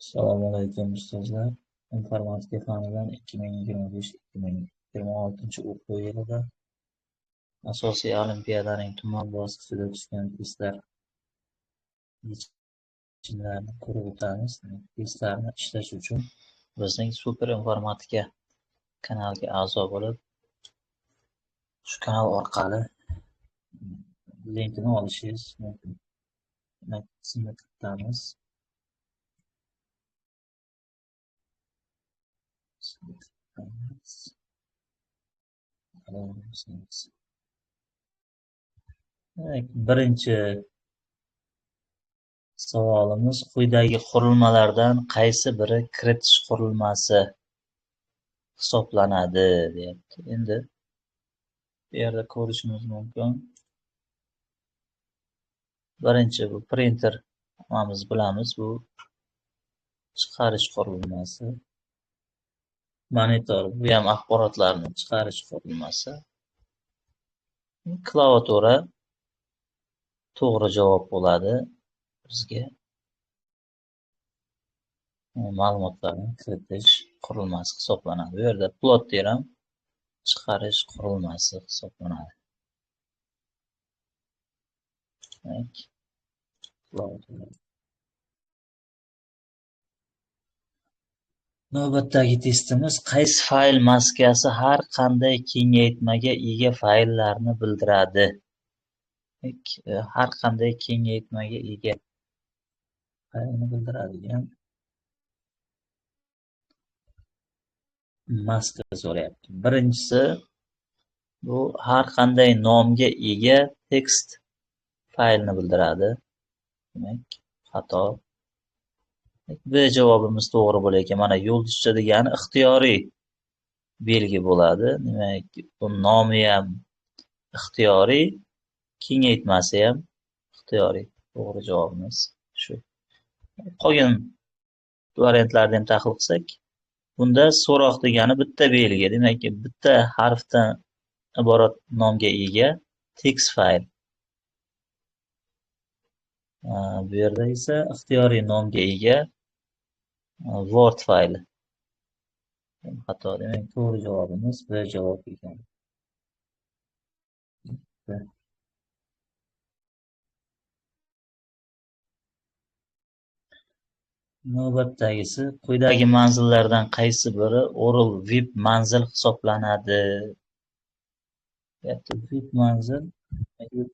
Assalomu alaykum ustozlar. Informatika fanidan 2025-2026 o'quv yilida asosiy olimpiadaning tuman bosqichida tushgan testlar yechimlarini ko'rib o'tamiz. Testlarni ishlash uchun bizning Super informatika kanaliga a'zo bo'lib, shu kanal orqali linkini olishingiz mumkin. Qismni kiritamiz. Birinchi savolimiz quyidagi qurilmalardan qaysi biri kiritish qurilmasi hisoblanadi deyapti. Endi bu yerda ko'rishimiz mumkin. Birinchi bu printer, hammamiz bilamiz, bu chiqarish qurilmasi. Monitor, bu ham axborotlarni chiqarish qurilmasi. Klaviatura to'g'ri javob bo'ladi. Bizga ma'lumotlarni kiritish qurilmasi hisoblanadi. Bu yerda plotter ham chiqarish qurilmasi hisoblanadi. Navbatdagi testimiz qaysi fayl maskasi har qanday kengaytmaga ega fayllarni bildiradi? Har qanday kengaytmaga ega faylni bildiradigan maska so'rayapti. Birinchisi bu har qanday nomga ega tekst faylni bildiradi. Demak, xato. B javobimiz to'g'ri bo'lar. Mana yulduzcha degani ixtiyoriy belgi bo'ladi. Demak, bu nomi ham ixtiyoriy, kengaytmasi ham ixtiyoriy. To'g'ri javobimiz shu. Qolgan variantlarni ham tahlil qilsak, bunda so'roq degani bitta belgi. Demak, bitta harfdan iborat nomga ega text fayl. Bu yerda esa ixtiyoriy nomga ega Word fayli. Xato. Demak, to'g'ri javobimiz B javob ekan. Navbatdagisi quyidagi manzillardan qaysi biri Oral VIP manzil hisoblanadi? VIP manzil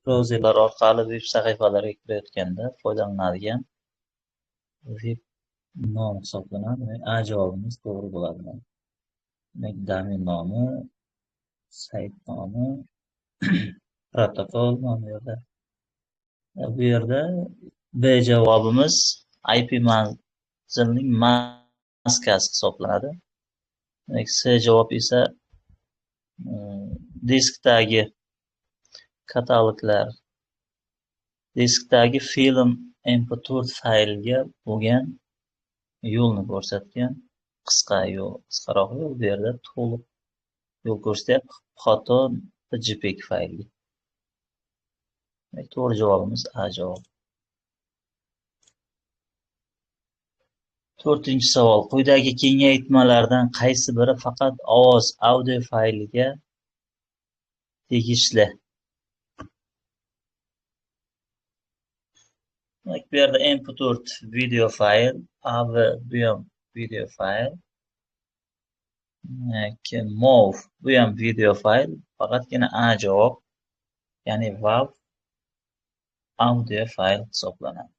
browserlar orqali veb sahifalarga kirayotganda foydalanadigan VIP nom hisoblanadi. A javobimiz to'g'ri bo'ladi. Demak, domen nomi, sayt nomi, protokol nomi yerda. Bu yerda B javobimiz IP manzilning maskasi hisoblanadi. Demak, C javob esa diskdagi kataloglar, diskdagi film MP4 faylga bo'lgan yo'lni ko'rsatgan qisqaroq yo'l. Bu yerda to'liq yo'l ko'rsatyapti. Xato JPEG faylga. To'g'ri javobimiz A javob. To'rtinchi savol. Quyidagi kengaytmalardan qaysi biri faqat ovoz audio fayliga tegishli? Bu yerda MP4 video fayl, AV bu ham video fayl. MOV bu ham video fayl, faqatgina A javob, ya'ni WAV audio fayl hisoblanadi.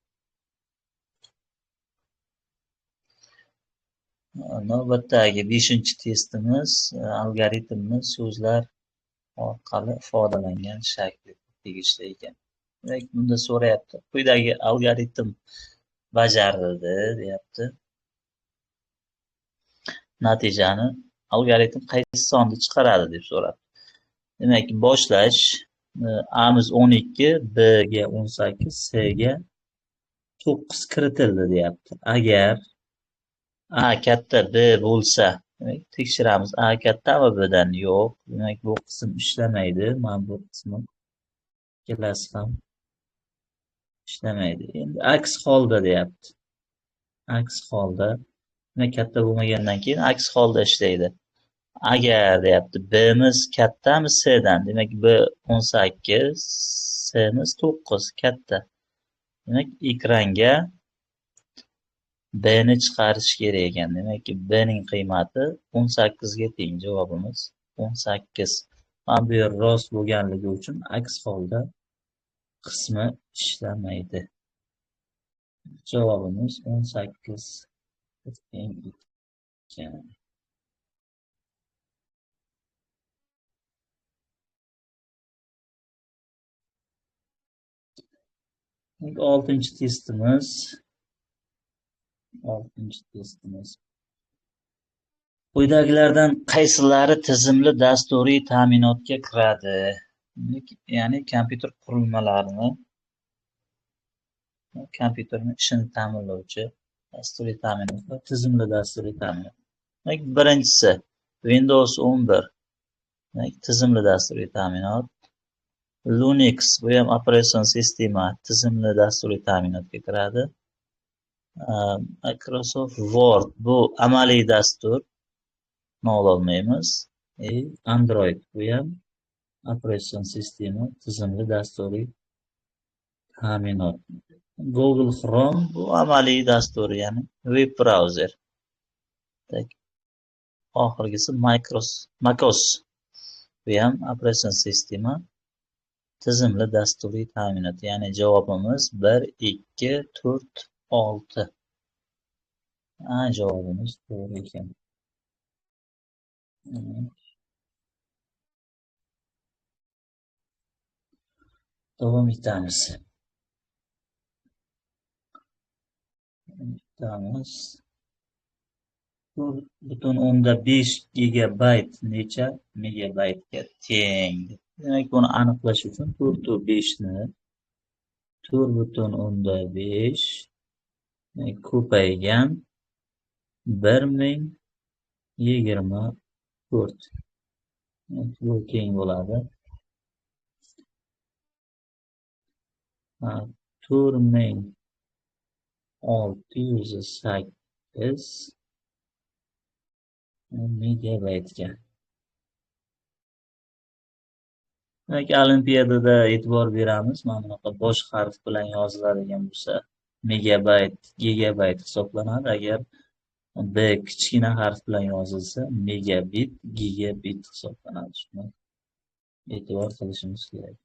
Navbatdagi 5-chi testimiz algoritmni so'zlar orqali ifodalangan shakli tegishli ekan. Demak, bunda so'rayapti. Quyidagi algoritm bajarildi, deyapti. Natijani algoritm qaysi sonni chiqaradi deb so'radi. Demak, boshlash A'miz 12, B'ga 18, C'ga 9 kiritildi, deyapti. Agar A katta B bo'lsa, demak, tekshiramiz. A kattami B'dan? Yo'q. Demak, bu qism ishlamaydi. Mana bu qismi ikkalasi ham ishlamaydi. Endi aks holda deyapti. aks holda, katta bo'lmagandan keyin aks holda ishlaydi. Agar deyapti B'miz kattami S'dan, demak B 18, S'miz 9 katta. Demak ekranga B'ni chiqarish kerak ekan. Demakki B'ning qiymati 18 ga teng. Javobimiz 18. Mana bu yer rost bo'lganligi uchun aks holda qismi ishlamaydi. Javobimiz 18 teng ekan. Oltinchi testimiz. Quyidagilardan qaysilari tizimli dasturiy ta'minotga kiradi? Ya'ni kompyuter qurilmalarini, kompyuterni ishini ta'minlovchi dasturiy ta'minot va tizimli dasturiy ta'minot. Birinchisi Windows 11 tizimli dasturiy ta'minot. Linux bu ham operatsion sistema tizimli dasturiy ta'minotga kiradi. Microsoft Word bu amaliy dastur, ololmaymiz. Android bu ham operatsion sistema tizimli dasturiy ta'minot. Google Chrome bu amaliy dastur, ya'ni web browser. Oxirgisi MacOS bu ham operatsion sistema tizimli dasturiy ta'minot. Ya'ni javobimiz 1, 2, 4, 6. Javobimiz to'g'ri ekan. Davom etamiz. 4,5 gigabayt necha megabaytga teng? Demak, buni aniqlash uchun 4,5 ni 4,5 ko'paygan 1024. Bu keng bo'ladi. 4608 megabaytga. Demak, olimpiadada e'tibor beramiz. Mana bunaqa bosh harf bilan yoziladigan bo'lsa, megabayt, gigabayt hisoblanadi. Agar B kichkina harf bilan yozilsa, megabit, gigabit hisoblanadi. Shuni e'tibor qilishimiz kerak.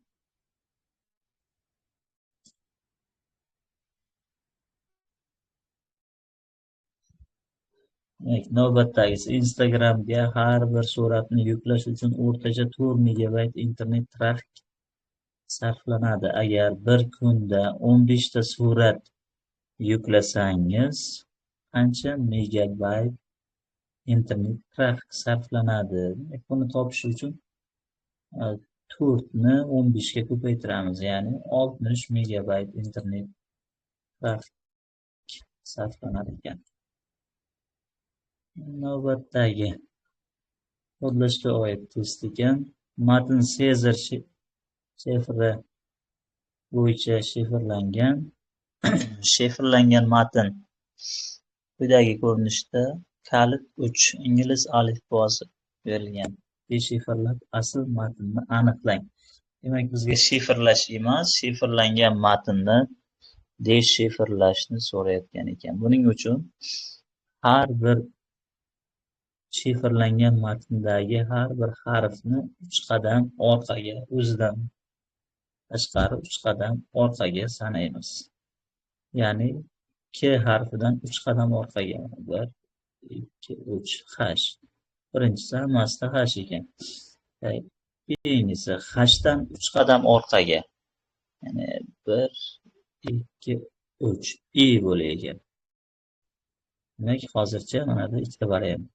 Navbatdagisi Instagramga har bir suratni yuklash uchun o'rtacha 4 megabayt internet trafik sarflanadi. Agar bir kunda 15 ta surat yuklasangiz, qancha megabayt internet trafik sarflanadi? Buni topish uchun 4 ni 15 ga ko'paytiramiz, ya'ni 60 megabayt internet trafik sarflanar ekan. Navbatdagi kodlashga oid test ekan. Matn Sezar shifri bo'yicha shifrlangan. Shifrlangan matn quyidagi ko'rinishda kalit 3 ingliz alifbosi berilgan. Deshifrlab asl matnni aniqlang. Demak, bizga shifrlash emas, shifrlangan matnni deshifrlashni so'rayotgan ekan. Buning uchun har bir shifrlangan matndagi har bir harfni 3 qadam orqaga, o'zidan tashqari 3 qadam orqaga sanaymiz. Ya'ni K harfidan 3 qadam orqaga. 1, 2, 3, H. Birinchisi hammasida H ekan. Keyingisi H'dan 3 qadam orqaga. Ya'ni 1, 2, 3 I bo'lar. Demak, hozircha mana bu ikkita variant.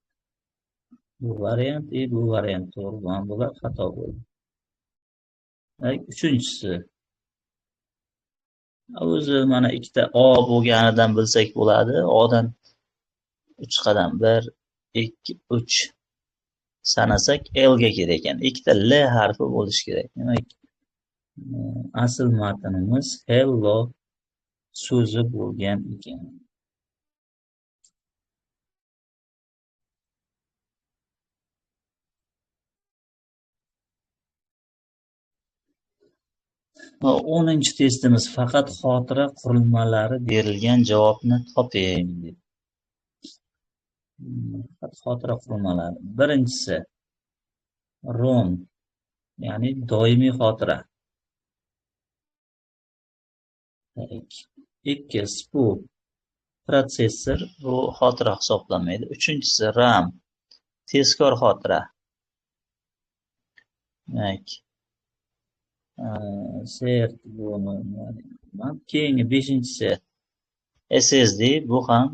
Bu variant, bu variant to'g'ri, bular xato bo'ldi. Uchinchisi. O'zi mana ikkita O bo'lganidan bilsak bo'ladi. O'dan 3 qadam 1, 2, 3 sanasak L ga kerak ekan. Ikkita L harfi bo'lishi kerak. Demak, asl matnimiz hello so'zi bo'lgan ekan. Va 10-chi testimiz faqat xotira qurilmalari berilgan javobni toping. Faqat xotira qurilmalari. Birinchisi ROM, ya'ni doimiy xotira. 2 SPU, protsessor, bu xotira hisoblanmaydi. 3-si RAM, tezkor xotira. Demak, sert buni, keyingi 5-si SSD, bu ham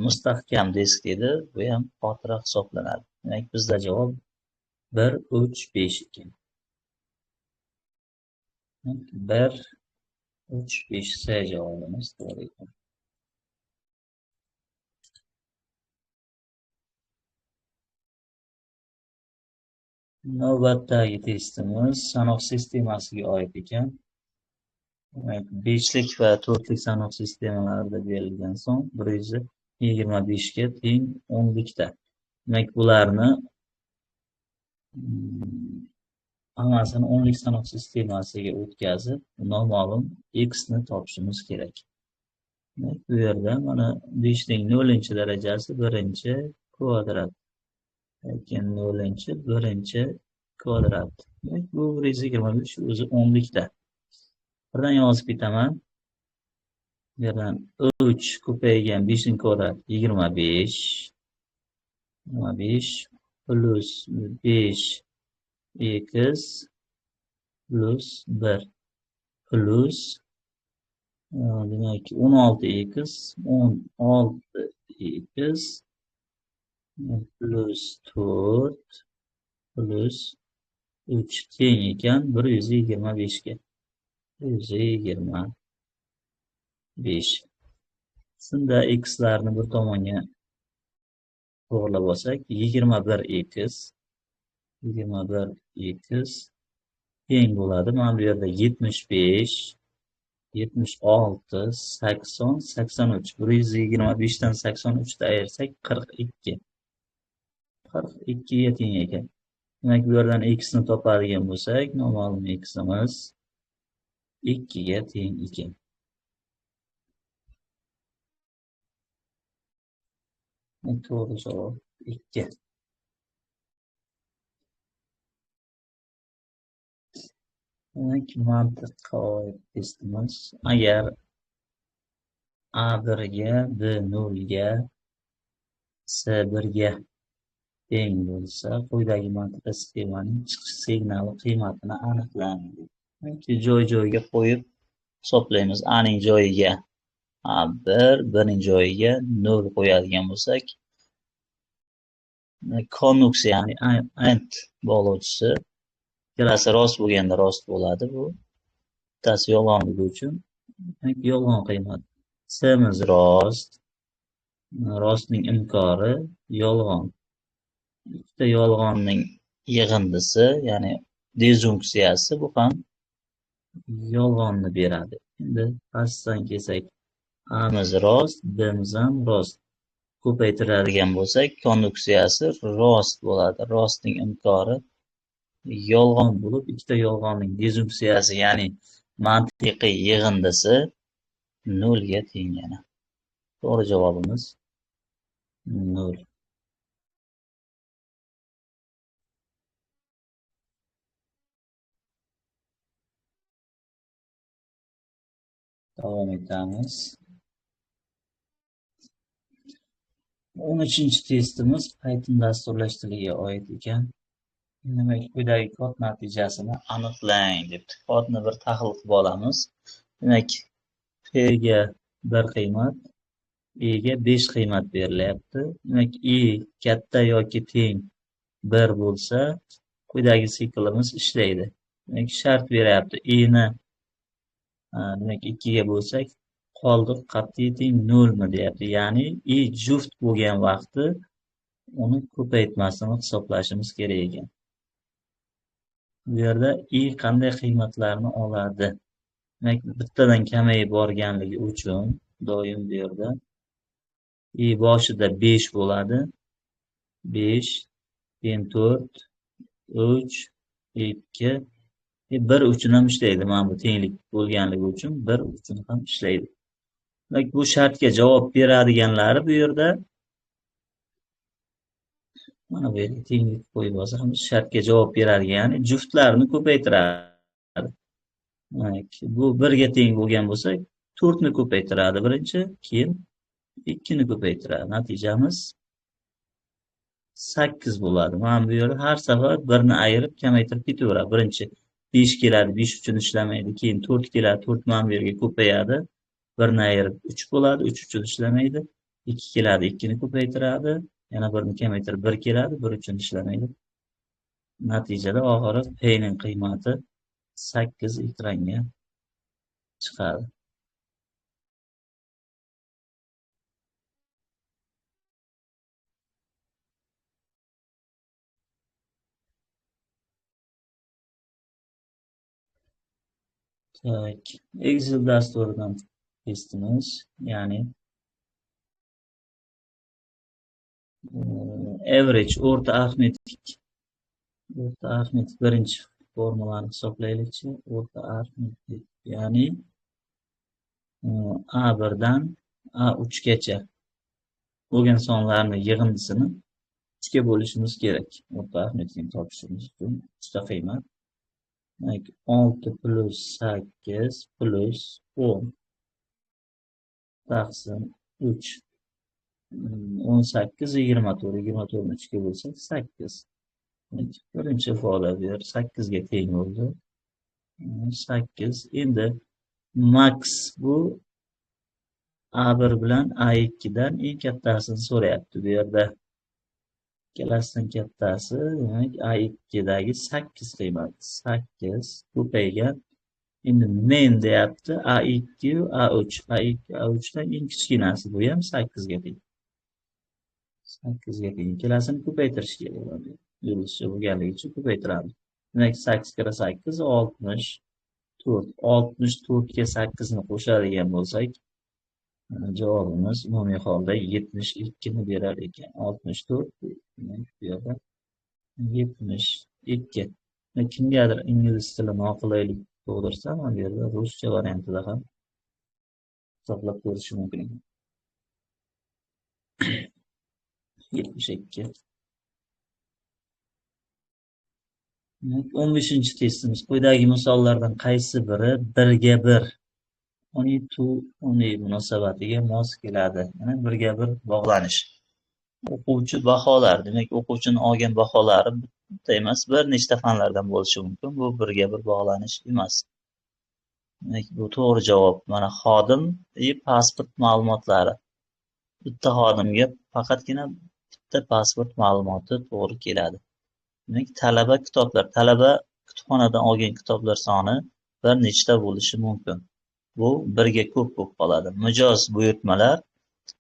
mustahkam disk edi, bu ham xotira hisoblanadi. Demak, bizda javob 1, 3, 5 ekan. 1, 3, 5 C javobimiz to'g'ri ekan. Navbatdagi testimiz sanoq sistemasiga oid ekan. Demak, 5lik va 4lik sanoq sistemalarida berilgan son 125 ga teng 10likda. Demak, bularni hammasini 10lik sanoq sistemasiga o'tkazib, noma'lum x ni topishimiz kerak. Demak, bu yerda mana 5 ning 0 darajasi 1 kvadrat. Lekin 0 1 kvadrat. Demak, bu 125 o'zi 10likda. Birdan yozib ketaman. Bu yerdan 3 ko'paygan 5 ning kvadrati 25. 25 plus 5 x plus 1 plus demak 16x 16x plus 4 plus 3 teng ekan 125 ga. 125. Shunda x larni bir tomonga to'g'rilab olsak, 21x teng bo'ladi. Mana bu yerda 75, 76, 80, 83. 125 dan 83 ni ayirsak 42. 42 ga teng ekan. Demak, bu yerdan x ni topadigan bo'lsak, noma'lum x'imiz 2 ga teng ekan. To'g'ri javob 2. Demak, mantiqqa oid testimiz. Agar A1 ga, B0 ga, C1 ga teng bo'lsa, quyidagi mantiqli sxemaning chiqish signali qiymatini aniqlang. Joy-joyiga qo'yib hisoblaymiz. A ning joyiga A1, B ning joyiga 0 qo'yadigan bo'lsak, konux, ya'ni AND bog'lovchisi ikkalasi rost bo'lganda rost bo'ladi. Bu bittasi yolg'onligi uchun yolg'on qiymat. C'miz rost, rostning imkori yolg'on. Ikkita yolg'onning yig'indisi, ya'ni disjunksiyasi, bu ham yolg'onni beradi. Endi pastdan kelsak, A'miz rost, B'miz ham rost. Ko'paytiradigan bo'lsak, konduksiyasi rost bo'ladi. Rostning imkori yolg'on bo'lib, ikkita yolg'onning disjunksiyasi, ya'ni mantiqiy yig'indisi 0 ga teng yana. To'g'ri javobimiz 0. Davom etamiz. 13-chi testimiz Python dasturlashtirilishiga oid ekan. Demak, quyidagi kod natijasini aniqlang debdi. Kodni bir tahlil qilib olamiz. Demak, P ga 1 qiymat, E ga 5 qiymat berilyapti. Demak, E katta yoki teng 1 bo'lsa, quyidagi siklimiz ishlaydi. Demak, shart beryapti. E ni demak 2 ga bo'lsak, qoldiq qat'iy teng 0 mi deyapti. Ya'ni E juft bo'lgan vaqti uni ko'paytmasini hisoblashimiz kerak ekan. Bu yerda E qanday qiymatlarni oladi? Demak, bittadan kamayib borganligi uchun doim bu yerda E boshida 5 bo'ladi. 5 teng 4, 3, 2, Bir uchun ham ishlaydi. Mana bu tenglik bo'lganligi uchun bir uchun ham ishlaydi. Demak, bu shartga javob beradiganlari bu yerda mana bu yerga tenglik qo'yib yozamiz. Shartga javob beradigan, ya'ni juftlarni ko'paytiradi. Demak, bu birga teng bo'lgan bo'lsa, 4 ni ko'paytiradi birinchi, keyin 2 ni ko'paytiradi. Natijamiz 8 bo'ladi. Mana bu yerda har safar 1 ni ayirib kamaytirib ketaveradi. Birinchi 5 keladi, 5 uchun ishlamaydi. Keyin 4 keladi, 4 mana bu yerga ko'payadi. 1 ni ayirib 3 bo'ladi, 3 uchun ishlamaydi. 2 keladi, 2 ni ko'paytiradi. Yana 1 ni kamaytirib 1 keladi, 1 uchun ishlamaydi. Natijada oxiri P ning qiymati 8 ekranga chiqadi. Tak, Excel dasturidan testimiz, ya'ni average o'rta arifmetik birinchi formulani hisoblaylikchi. O'rta arifmetik, ya'ni A1 dan A3 gacha bo'lgan sonlarni yig'indisini 3 ga bo'lishimiz kerak. O'rta arifmetikni topishimiz uchun 3 ta qiymat. 6 plus 8 plus 10 taqsim 3. 18, 24. 24 ni 3 ga bo'lsak 8. Birinchi ifoda bu yer 8 ga teng bo'ldi. 8. Endi max bu A1 bilan A2 dan eng kattasini so'rayapti bu yerda. Ikkalasidan kattasi, demak A2 dagi 8 qiymat. 8 ko'paygan. Endi men deyapti A2 A3. A2 A3 dan eng kichkinasi, bu ham 8 ga teng. 8 ga teng. Ikkalasini ko'paytirish kerak. Yulduzcha bo'lganligi uchun ko'paytiramiz. Demak 8 kira 8 64. 64 ga 8 ni qo'shadigan bo'lsak, javobimiz umumiy holda 72 ni berar ekan. 64 bu yerda 72. Kimgadir ingliz tili noqulaylik tug'dirsa, mana bu yerda ruscha variantida ham hisoblab ko'rish mumkin. 72. 15-chi testimiz. Quyidagi misollardan qaysi biri 1 ga 1 oni to oni munosabatiga mos keladi? Mana 1 ga 1 bog'lanish. O'quvchi baholar, demak o'quvchining olgan baholari bitta emas, bir nechta fanlardan bo'lishi mumkin. Bu 1 ga 1 bog'lanish emas. Demak, bu to'g'ri javob. Mana xodim pasport ma'lumotlari. Bitta xodimga faqatgina bitta pasport ma'lumoti to'g'ri keladi. Demak, talaba kitoblar, talaba kutubxonadan olgan kitoblar soni bir nechta bo'lishi mumkin. Bu 1 ga ko'p bo'lib qoladi. Mijoz buyurtmalar,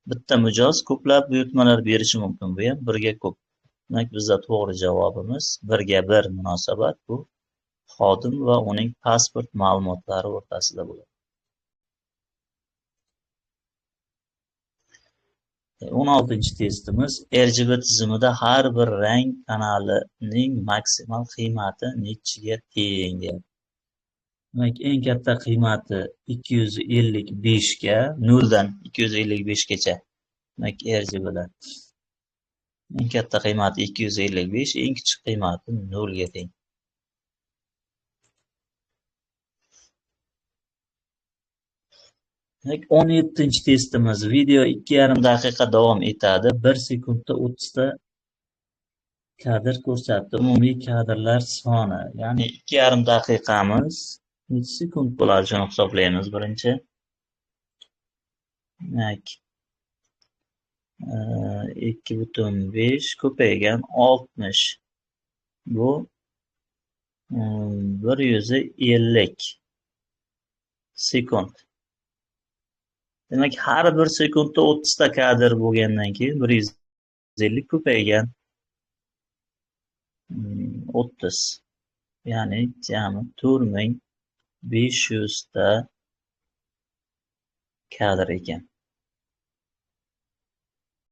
bitta mijoz ko'plab buyurtmalar berishi mumkin. Bu ham 1 ga ko'p. Demak, bizda to'g'ri javobimiz 1 ga 1 munosabat bu xodim va uning pasport ma'lumotlari o'rtasida bo'ladi. 16-chi testimiz. RGB tizimida har bir rang kanalining maksimal qiymati nechiga teng? Demak, eng katta qiymati 255 ga, 0 dan 255 gacha. Demak, RGB'da eng katta qiymati 255, eng kichik qiymati 0 ga teng. Demak, 17-chi testimiz. Video 2,5 daqiqa davom etadi. 1 sekundda 30 ta kadr ko'rsatdi. Umumiy kadrlar soni, ya'ni 2,5 daqiqamiz necha sekund bo'ladi? Shuni hisoblaymiz birinchi. Demak, 2,5 ko'paygan 60. Bu 150 sekund. Demak, har bir sekundda 30 ta kadr bo'lgandan keyin 150 ko'paygan 30. Ya'ni jami 4500 ta kadr ekan.